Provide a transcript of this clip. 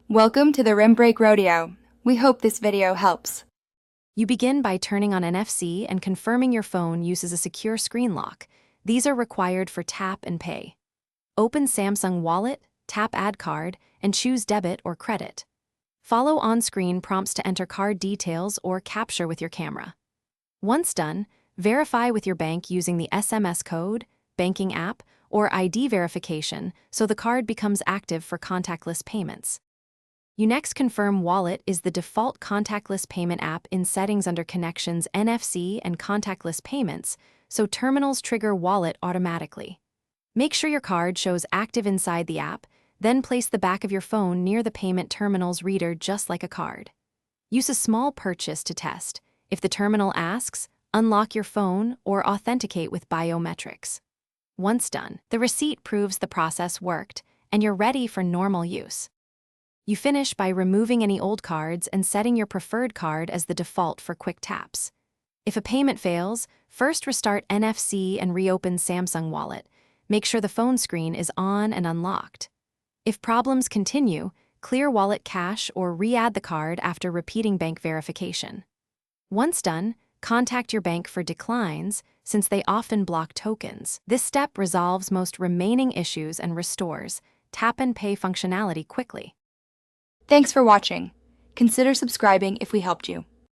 Welcome to the Rim Break Rodeo. We hope this video helps. You begin by turning on NFC and confirming your phone uses a secure screen lock. These are required for tap and pay. Open Samsung Wallet, tap Add Card, and choose debit or credit. Follow on-screen prompts to enter card details or capture with your camera. Once done, verify with your bank using the SMS code, banking app, or ID verification so the card becomes active for contactless payments. You next confirm Wallet is the default contactless payment app in settings under Connections NFC and contactless payments, so terminals trigger Wallet automatically. Make sure your card shows active inside the app, then place the back of your phone near the payment terminal's reader just like a card. Use a small purchase to test. If the terminal asks, unlock your phone or authenticate with biometrics. Once done, the receipt proves the process worked, and you're ready for normal use. You finish by removing any old cards and setting your preferred card as the default for quick taps. If a payment fails, first restart NFC and reopen Samsung Wallet. Make sure the phone screen is on and unlocked. If problems continue, clear Wallet cache or re-add the card after repeating bank verification. Once done, contact your bank for declines, since they often block tokens. This step resolves most remaining issues and restores tap and pay functionality quickly. Thanks for watching. Consider subscribing if we helped you.